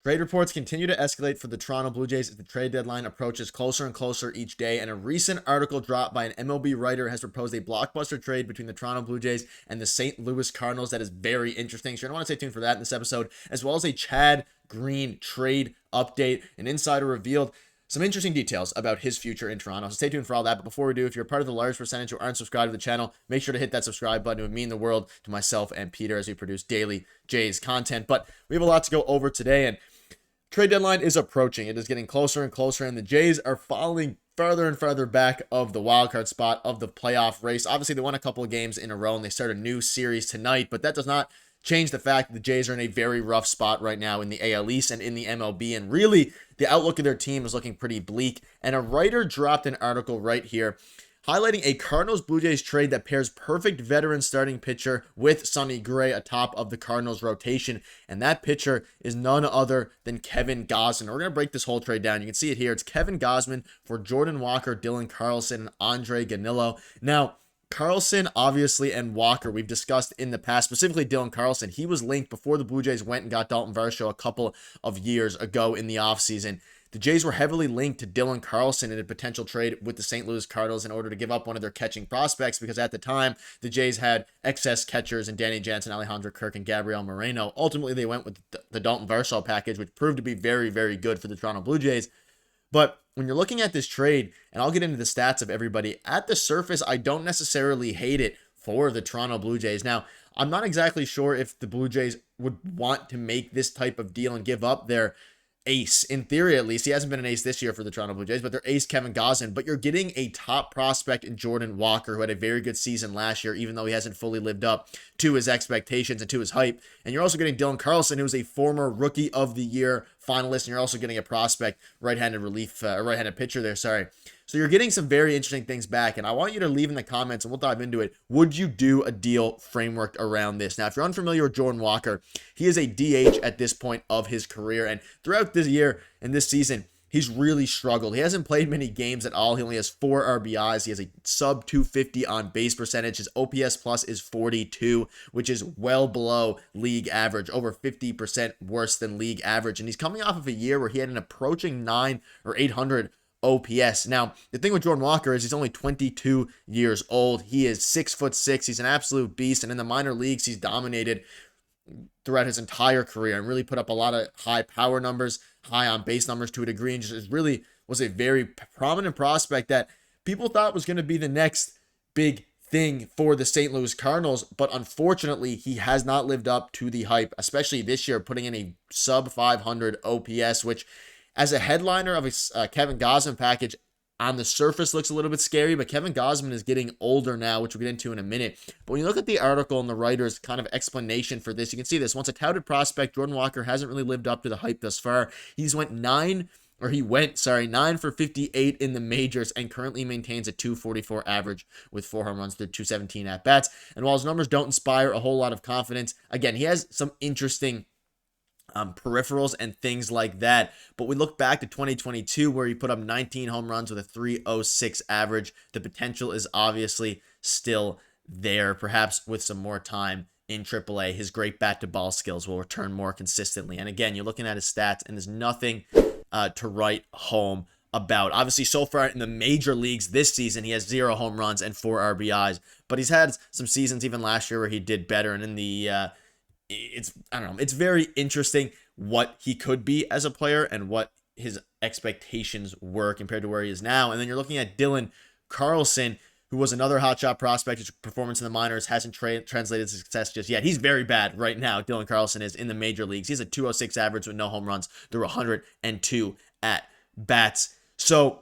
Trade reports continue to escalate for the Toronto Blue Jays as the trade deadline approaches closer and closer each day, and a recent article dropped by an MLB writer has proposed a blockbuster trade between the Toronto Blue Jays and the St. Louis Cardinals that is very interesting. So you're going to want to stay tuned for that in this episode, as well as a Chad Green trade update. An insider revealed some interesting details about his future in Toronto. So stay tuned for all that. But before we do, if you're part of the large percentage who aren't subscribed to the channel, make sure to hit that subscribe button. It would mean the world to myself and Peter as we produce daily Jays content. But we have a lot to go over today, and trade deadline is approaching. It is getting closer and closer, and the Jays are falling further and further back of the wildcard spot of the playoff race. Obviously, they won a couple of games in a row, and they start a new series tonight, but that does not change the fact that the Jays are in a very rough spot right now in the AL East and in the MLB, and really, the outlook of their team is looking pretty bleak. And a writer dropped an article right here highlighting a Cardinals Blue Jays trade that pairs perfect veteran starting pitcher with Sonny Gray atop of the Cardinals rotation. And that pitcher is none other than Kevin Gosman. We're going to break this whole trade down. You can see it here. It's Kevin Gosman for Jordan Walker, Dylan Carlson, and Andre Ganillo. Now, Carlson, obviously, and Walker, we've discussed in the past, specifically Dylan Carlson. He was linked before the Blue Jays went and got Dalton Varsho a couple of years ago in the offseason. The Jays were heavily linked to Dylan Carlson in a potential trade with the St. Louis Cardinals in order to give up one of their catching prospects, because at the time, the Jays had excess catchers in Danny Jansen, Alejandro Kirk, and Gabriel Moreno. Ultimately, they went with the Dalton Varsho package, which proved to be very, very good for the Toronto Blue Jays. But when you're looking at this trade, and I'll get into the stats of everybody, at the surface, I don't necessarily hate it for the Toronto Blue Jays. Now, I'm not exactly sure if the Blue Jays would want to make this type of deal and give up their ace. In theory, at least, he hasn't been an ace this year for the Toronto Blue Jays, but their ace, Kevin Gosman. But you're getting a top prospect in Jordan Walker, who had a very good season last year, even though he hasn't fully lived up to his expectations and to his hype. And you're also getting Dylan Carlson, who's a former Rookie of the Year finalist, and you're also getting a prospect right-handed pitcher there, sorry. So you're getting some very interesting things back, and I want you to leave in the comments, and we'll dive into it. Would you do a deal frameworked around this? Now, if you're unfamiliar with Jordan Walker, he is a DH at this point of his career, and throughout this year and this season, he's really struggled. He hasn't played many games at all. He only has 4 RBIs. He has a sub 250 on base percentage. His OPS plus is 42, which is well below league average, over 50% worse than league average. And he's coming off of a year where he had an approaching 9 or 800 OPS. Now, the thing with Jordan Walker is he's only 22 years old. He is 6'6". He's an absolute beast. And in the minor leagues, he's dominated throughout his entire career and really put up a lot of high power numbers, high on base numbers to a degree, and just really was a very prominent prospect that people thought was going to be the next big thing for the St. Louis Cardinals. But unfortunately, he has not lived up to the hype, especially this year, putting in a sub 500 OPS, which as a headliner of a Kevin Gosman package, on the surface looks a little bit scary, but Kevin Gosman is getting older now, which we'll get into in a minute. But when you look at the article and the writer's kind of explanation for this, you can see this. Once a touted prospect, Jordan Walker hasn't really lived up to the hype thus far. He went 9 for 58 in the majors and currently maintains a 244 average with 4 home runs through 217 at-bats. And while his numbers don't inspire a whole lot of confidence, again, he has some interesting peripherals and things like that. But we look back to 2022 where he put up 19 home runs with a 306 average. The potential is obviously still there, perhaps with some more time in AAA. His great bat to ball skills will return more consistently. And again, you're looking at his stats and there's nothing to write home about. Obviously, so far in the major leagues this season, he has 0 home runs and 4 RBIs, but he's had some seasons even last year where he did better. And in the it's very interesting what he could be as a player and what his expectations were compared to where he is now. And then you're looking at Dylan Carlson, who was another hotshot prospect. His performance in the minors hasn't translated to success just yet. He's very bad right now. Dylan Carlson is in the major leagues. He's a 206 average with no home runs through 102 at bats. So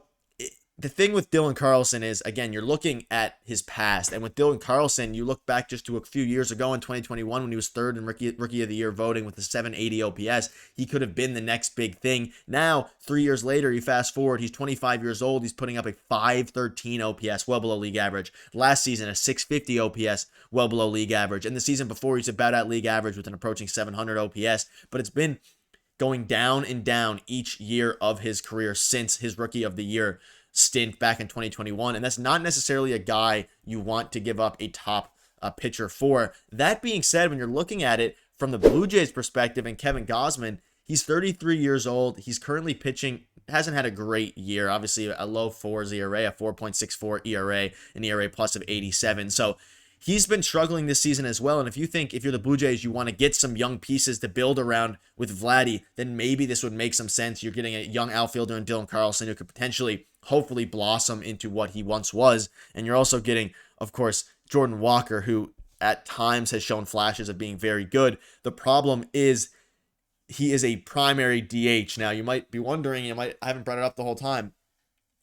the thing with Dylan Carlson is, again, you're looking at his past. And with Dylan Carlson, you look back just to a few years ago in 2021 when he was 3rd in Rookie of the Year voting with a 780 OPS. He could have been the next big thing. Now, 3 years later, you fast forward, he's 25 years old. He's putting up a 513 OPS, well below league average. Last season, a 650 OPS, well below league average. And the season before, he's about at league average with an approaching 700 OPS. But it's been going down and down each year of his career since his Rookie of the Year stint back in 2021, and that's not necessarily a guy you want to give up a top pitcher for. That being said, when you're looking at it from the Blue Jays perspective and Kevin Gosman, He's 33 years old. He's currently pitching, hasn't had a great year. Obviously, a low 4s ERA, a 4.64 ERA, an ERA plus of 87. So he's been struggling this season as well. And if you're the Blue Jays, you want to get some young pieces to build around with Vladdy, then maybe this would make some sense. You're getting a young outfielder in Dylan Carlson who could potentially, hopefully, blossom into what he once was. And you're also getting, of course, Jordan Walker, who at times has shown flashes of being very good. The problem is he is a primary DH. Now, you might be wondering, I haven't brought it up the whole time.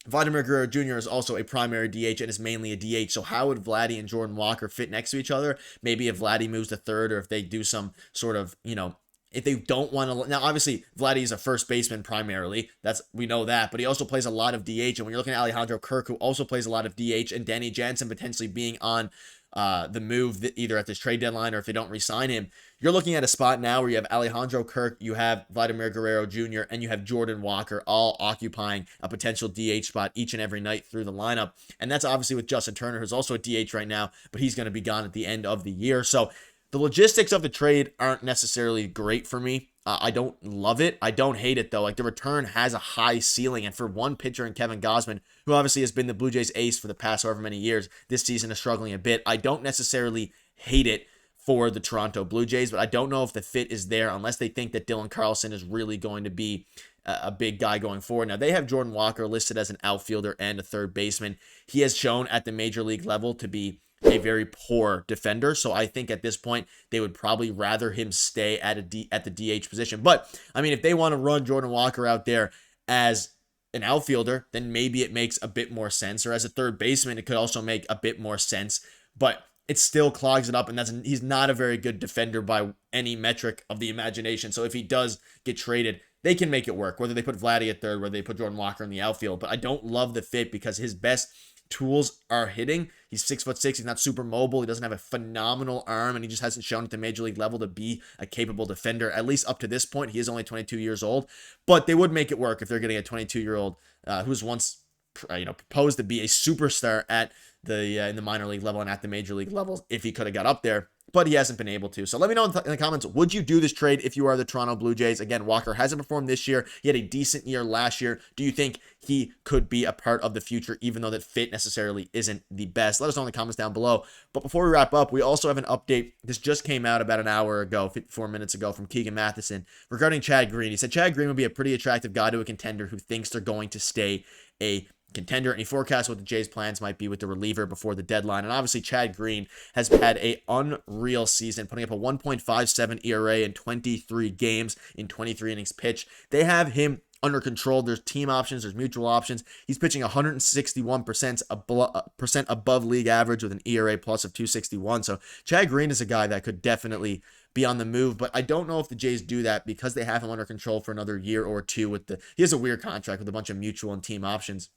Vladimir Guerrero Jr. is also a primary DH and is mainly a DH. So how would Vladdy and Jordan Walker fit next to each other? Maybe if Vladdy moves to third, or if they do some sort of, if they don't want to. Now, obviously, Vladdy is a first baseman primarily. We know that. But he also plays a lot of DH. And when you're looking at Alejandro Kirk, who also plays a lot of DH, and Danny Jansen potentially being on the move either at this trade deadline or if they don't re-sign him, you're looking at a spot now where you have Alejandro Kirk, you have Vladimir Guerrero Jr., and you have Jordan Walker all occupying a potential DH spot each and every night through the lineup. And that's obviously with Justin Turner, who's also a DH right now, but he's going to be gone at the end of the year. So the logistics of the trade aren't necessarily great for me. I don't love it. I don't hate it, though. Like, the return has a high ceiling. And for one pitcher in Kevin Gosman, who obviously has been the Blue Jays ace for the past however many years, this season is struggling a bit. I don't necessarily hate it for the Toronto Blue Jays, but I don't know if the fit is there unless they think that Dylan Carlson is really going to be a big guy going forward. Now, they have Jordan Walker listed as an outfielder and a third baseman. He has shown at the major league level to be a very poor defender. So I think at this point, they would probably rather him stay at the DH position. But, I mean, if they want to run Jordan Walker out there as an outfielder, then maybe it makes a bit more sense. Or as a third baseman, it could also make a bit more sense. But it still clogs it up, and he's not a very good defender by any metric of the imagination. So if he does get traded, they can make it work, whether they put Vladdy at third, whether they put Jordan Walker in the outfield. But I don't love the fit because his best tools are hitting. He's 6'6". He's not super mobile. He doesn't have a phenomenal arm, and he just hasn't shown at the major league level to be a capable defender, at least up to this point. He is only 22 years old, but they would make it work if they're getting a 22-year-old who's once proposed to be a superstar at the in the minor league level and at the major league levels if he could have got up there, but he hasn't been able to. So let me know in the comments, would you do this trade if you are the Toronto Blue Jays? Again, Walker hasn't performed this year. He had a decent year last year. Do you think he could be a part of the future, even though that fit necessarily isn't the best? Let us know in the comments down below. But before we wrap up, we also have an update. This just came out about an hour ago, 54 minutes ago, from Keegan Matheson regarding Chad Green. He said Chad Green would be a pretty attractive guy to a contender who thinks they're going to stay a contender, and he forecasts what the Jays' plans might be with the reliever before the deadline. And obviously, Chad Green has had a unreal season, putting up a 1.57 ERA in 23 games in 23 innings pitched. They have him under control. There's team options, there's mutual options. He's pitching 161% above league average with an ERA plus of 261. So Chad Green is a guy that could definitely be on the move, but I don't know if the Jays do that because they have him under control for another year or two. He has a weird contract with a bunch of mutual and team options,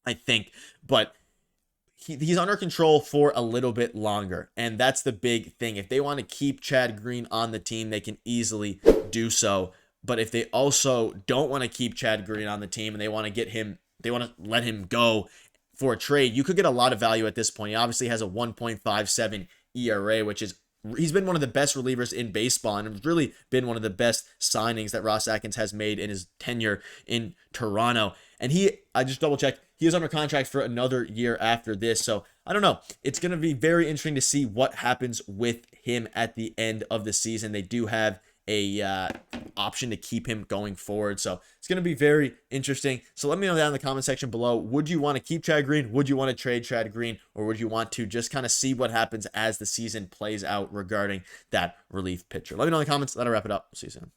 I think, but he's under control for a little bit longer, and that's the big thing. If they want to keep Chad Green on the team, they can easily do so. But if they also don't want to keep Chad Green on the team and they want to let him go for a trade, you could get a lot of value at this point. He obviously has a 1.57 ERA, which is, he's been one of the best relievers in baseball, and it's really been one of the best signings that Ross Atkins has made in his tenure in Toronto. And I just double checked, he is under contract for another year after this. So I don't know. It's going to be very interesting to see what happens with him at the end of the season. They do have a option to keep him going forward. So it's going to be very interesting. So let me know down in the comment section below. Would you want to keep Chad Green? Would you want to trade Chad Green? Or would you want to just kind of see what happens as the season plays out regarding that relief pitcher? Let me know in the comments. That'll wrap it up. See you soon.